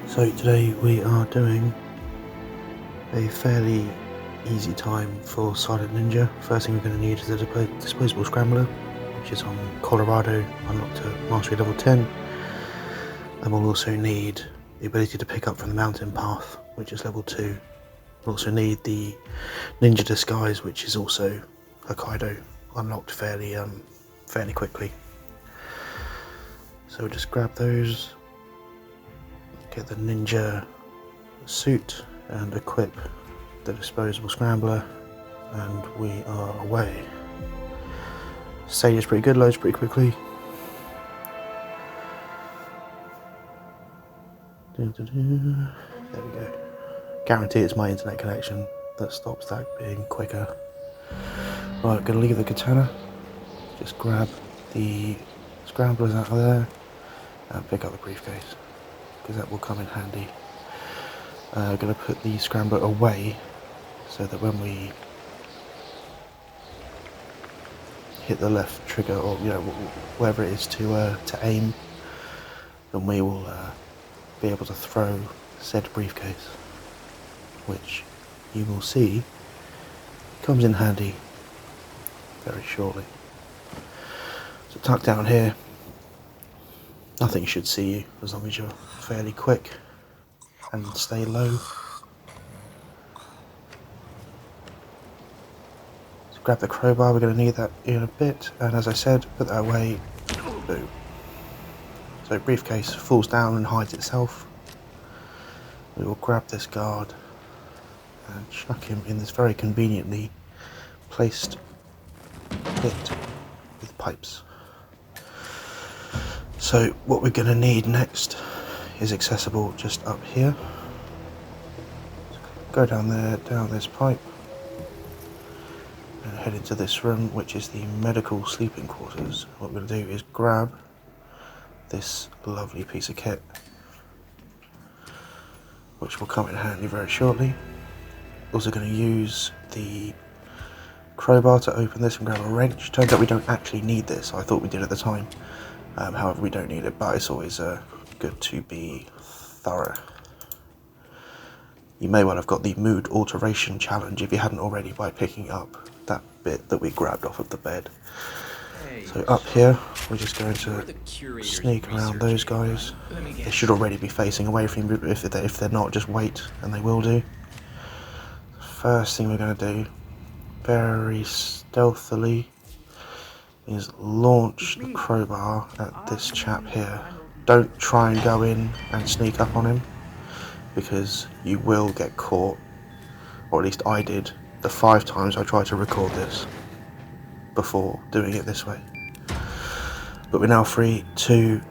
So today we are doing a fairly easy time for Silent Ninja. First thing we're going to need is a Disposable Scrambler, which is on Colorado, unlocked at Mastery level 10. And we'll also need the ability to pick up from the mountain path, which is level 2. We'll also need the Ninja Disguise, which is also Hokkaido, unlocked fairly quickly. So we'll just grab those, get the ninja suit and equip the Disposable Scrambler, and we are away. Stadia's pretty good, loads pretty quickly. There we go. Guarantee it's my internet connection that stops that being quicker. Right, gonna leave the katana, just grab the scramblers out of there and pick up the briefcase, because that will come in handy. I'm going to put the scrambler away so that when we hit the left trigger, or wherever it is to aim, then we will be able to throw said briefcase, which you will see comes in handy very shortly. So tuck down here. Nothing should see you as long as you're fairly quick and stay low. So grab the crowbar, we're going to need that in a bit, and as I said, put that away. Boom. So briefcase falls down and hides itself. We will grab this guard and chuck him in this very conveniently placed pit with pipes. So what we're going to need next is accessible just up here. Go down there, down this pipe, and head into this room, which is the medical sleeping quarters. What we're going to do is grab this lovely piece of kit, which will come in handy very shortly. Also going to use the crowbar to open this and grab a wrench. Turns out we don't actually need this. I thought we did at the time. However, we don't need it, but it's always good to be thorough. You may well have got the mood alteration challenge if you hadn't already by picking up that bit that we grabbed off of the bed. So up here, we're just going to sneak around those guys. They should already be facing away from you. If they're not, just wait, and they will do. First thing we're going to do, very stealthily, is launch the crowbar at this chap here. Don't try and go in and sneak up on him, because you will get caught, or at least I did the 5 times I tried to record this before doing it this way. But we're now free to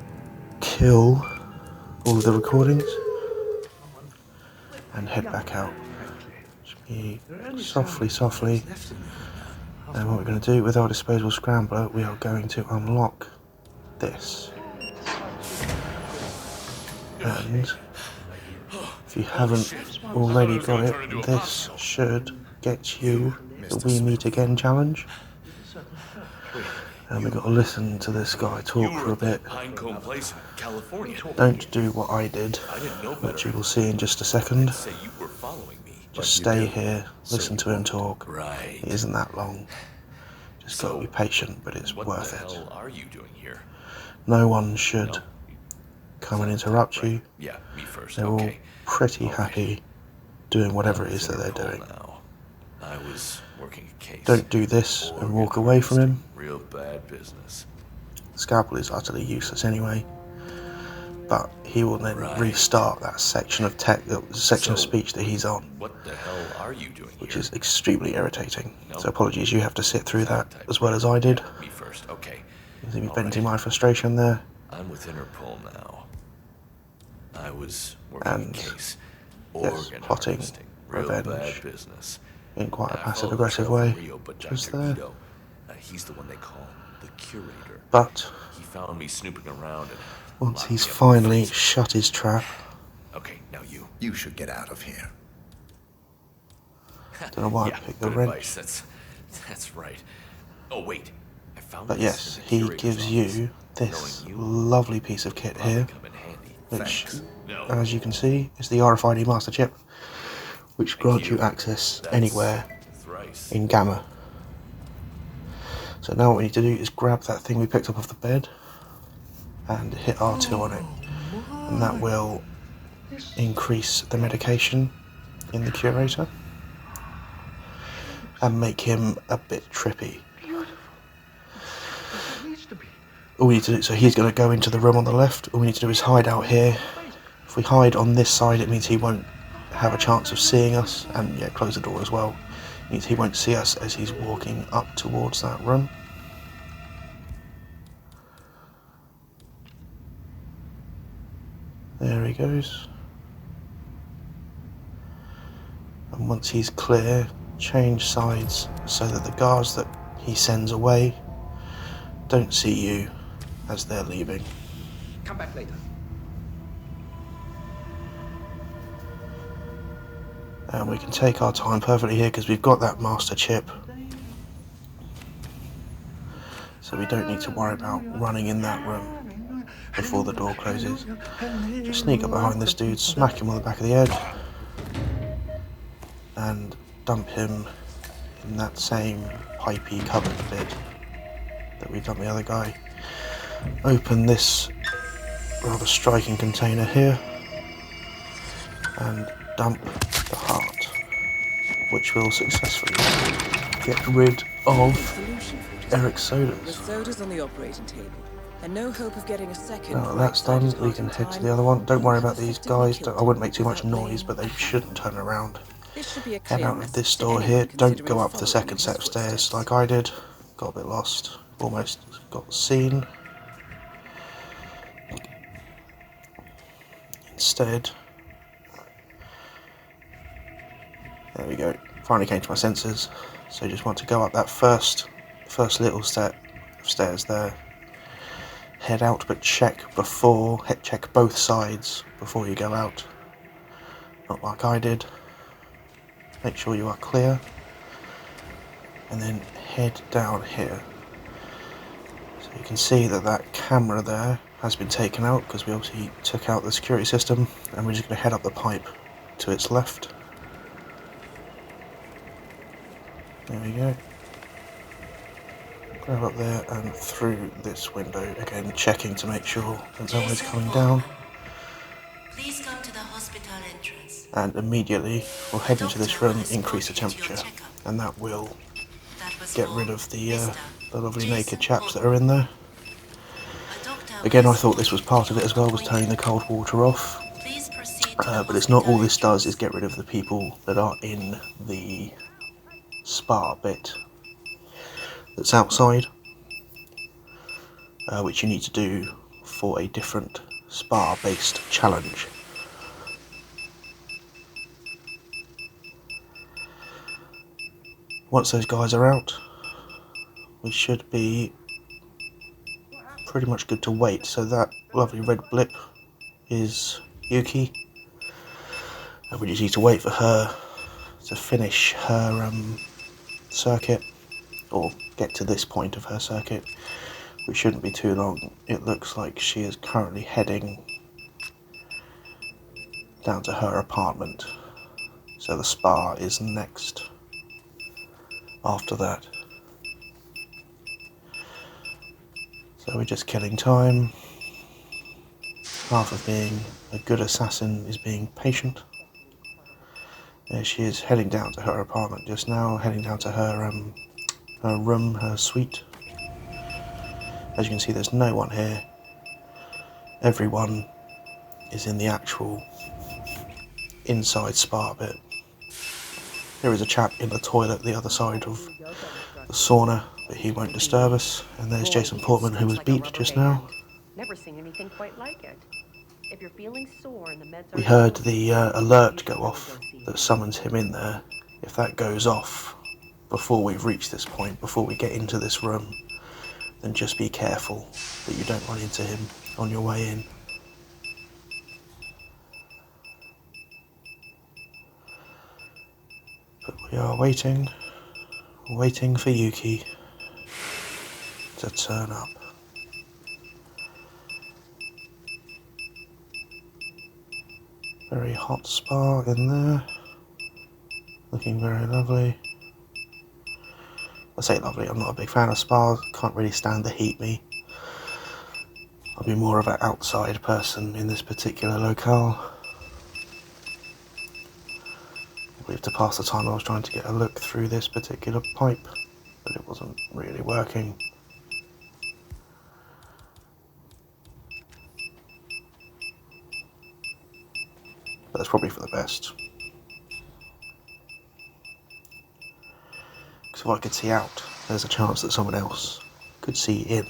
kill all of the recordings and head back out. Just be softly. And what we're going to do with our Disposable Scrambler, we are going to unlock this. And if you haven't already got it, this should get you the We Meet Again challenge. And we've got to listen to this guy talk for a bit. Don't do what I did, which you will see in just a second. Just stay here, listen to him talk. It isn't that long. Just got to be patient, but it's worth it. No one should come and interrupt you. They're all pretty happy doing whatever it is that they're doing. Don't do this and walk away from him. Scalpel is utterly useless anyway, but he will then restart that section of speech that he's on, which is extremely irritating. So apologies, you have to sit through that as well as I did. You see me venting my frustration there. I'm with Interpol now. I was working a case, plotting revenge in quite a passive-aggressive way, just there. He's the one they call the curator. But he found me snooping around, and once he's finally shut his trap, okay, now you should get out of here. Don't know why I picked the wrench. That's right. Oh wait, I found. But yes, he gives you this lovely piece of kit here, which, as you can see, is the RFID master chip, which grants you access anywhere in GAMA. So now what we need to do is grab that thing we picked up off the bed and hit R2 on it, and that will increase the medication in the curator and make him a bit trippy. All we need to do, so he's going to go into the room on the left. All we need to do is hide out here. If we hide on this side, it means he won't have a chance of seeing us, and yeah, close the door as well. It means he won't see us as he's walking up towards that room. There he goes. And once he's clear, change sides so that the guards that he sends away don't see you as they're leaving. Come back later. And we can take our time perfectly here because we've got that master chip. So we don't need to worry about running in that room before the door closes. Just sneak up behind this dude, smack him on the back of the head, and dump him in that same pipey cupboard bit that we dumped the other guy. Open this rather striking container here and dump the heart, which will successfully get rid of Eric's sodas. The sodas on the operating table, and no hope of getting a second. Now that that's done, we can head to the other one. Don't worry about these guys. I wouldn't make too much noise, but they shouldn't turn around. Head out of this door here. Don't go up the second set of stairs like I did. Got a bit lost. Almost got seen. Instead, there we go. Finally came to my senses. So you just want to go up that first little set of stairs there. Head out, but check both sides before you go out. Not like I did. Make sure you are clear. And then head down here. So you can see that that camera there has been taken out because we obviously took out the security system, and we're just going to head up the pipe to its left. There we go. Grab up there and through this window, again checking to make sure that no one is coming down. Please come to the hospital entrance. And immediately we'll head into this room, increase the temperature, and that will get rid of the lovely naked chaps that are in there. Again, I thought this was part of it as well, was turning the cold water off. But it's not. All this does is get rid of the people that are in the spa bit that's outside, which you need to do for a different spa-based challenge. Once those guys are out, we should be pretty much good to wait. So that lovely red blip is Yuki, and we just need to wait for her to finish her circuit, or get to this point of her circuit, which shouldn't be too long. It looks like she is currently heading down to her apartment, so the spa is next after that. So we're just killing time. Half of being a good assassin is being patient. There she is, heading down to her apartment just now, heading down to her room, her suite. As you can see, there's no one here. Everyone is in the actual inside spa bit. There is a chap in the toilet the other side of the sauna, but he won't disturb us. And there's Jason Portman, who was beeped just now. Never seen anything quite like it. If you're feeling sore and the meds are We heard the alert go off that summons him in there. If that goes off before we've reached this point, before we get into this room, then just be careful that you don't run into him on your way in. But we are waiting for Yuki to turn up. Very hot spa in there. Looking very lovely. I say lovely, I'm not a big fan of spas, can't really stand the heat me. I'll be more of an outside person in this particular locale. I believe to pass the time I was trying to get a look through this particular pipe, but it wasn't really working. But that's probably for the best. Because if I could see out, there's a chance that someone else could see in.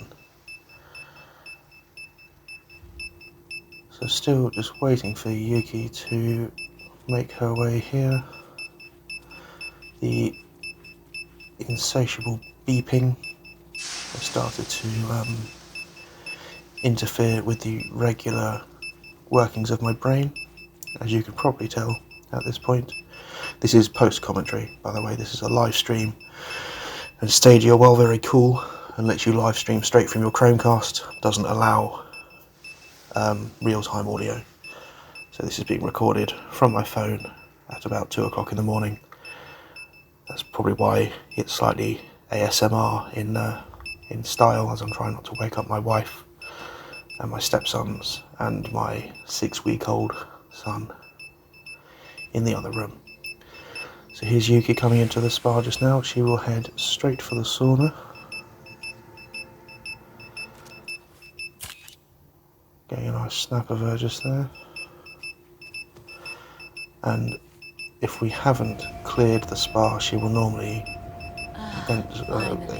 So still just waiting for Yuki to make her way here. The insatiable beeping has started to interfere with the regular workings of my brain, as you can probably tell at this point. This is post-commentary, by the way. This is a live stream, and Stadia, while very cool and lets you live stream straight from your Chromecast, doesn't allow real-time audio. So this is being recorded from my phone at about 2 o'clock in the morning. That's probably why it's slightly ASMR in style, as I'm trying not to wake up my wife and my stepsons and my 6-week-old son in the other room. So here's Yuki coming into the spa just now. She will head straight for the sauna. Getting a nice snap of her just there. And if we haven't cleared the spa, she will normally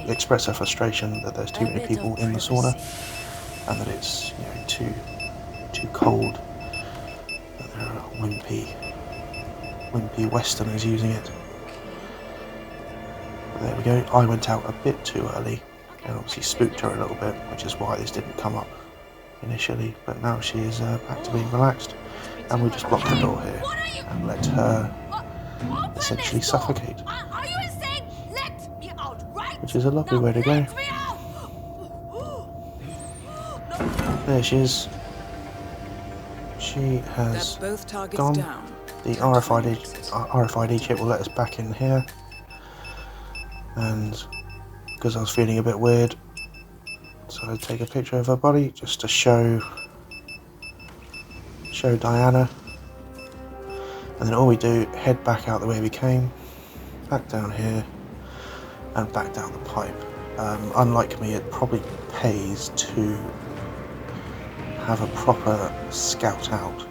express her frustration that there's too many people in the sauna and that it's, you know, too cold, that there are wimpy Westerners using it. But there we go. I went out a bit too early and obviously spooked her a little bit, which is why this didn't come up initially, but now she is back to being relaxed, and we just blocked the door here and let her essentially suffocate, which is a lovely way to go. There she is. She has gone. The RFID chip will let us back in here, and because I was feeling a bit weird, so I'd take a picture of her body just to show Diana, and then all we do, head back out the way we came, back down here and back down the pipe. Unlike me, it probably pays to have a proper scout out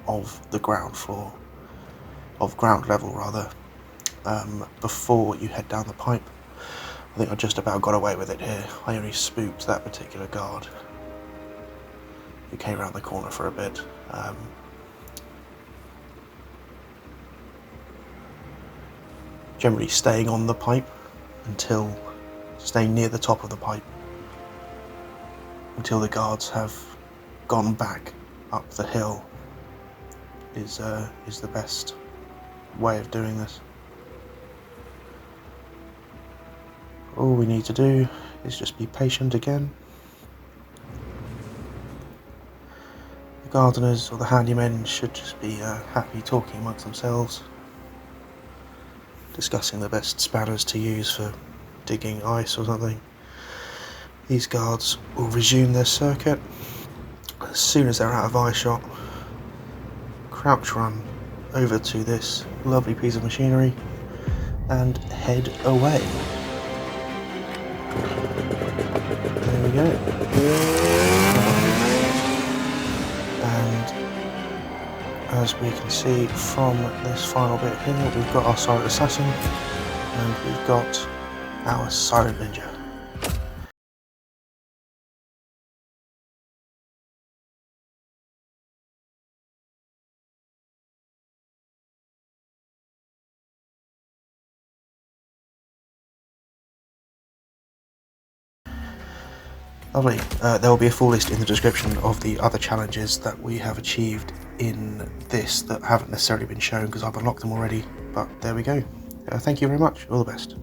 of the ground floor, of ground level rather, before you head down the pipe. I think I just about got away with it here. I only spooked that particular guard who came around the corner for a bit. Generally staying on the pipe staying near the top of the pipe until the guards have gone back up the hill is the best way of doing this. All we need to do is just be patient again. The gardeners or the handymen should just be happy talking amongst themselves, discussing the best spanners to use for digging ice or something. These guards will resume their circuit as soon as they're out of eyeshot. Crouch run over to this lovely piece of machinery and head away. There we go. And as we can see from this final bit here, we've got our silent assassin and we've got our silent ninja. Lovely. There will be a full list in the description of the other challenges that we have achieved in this that haven't necessarily been shown because I've unlocked them already, but there we go. Thank you very much. All the best.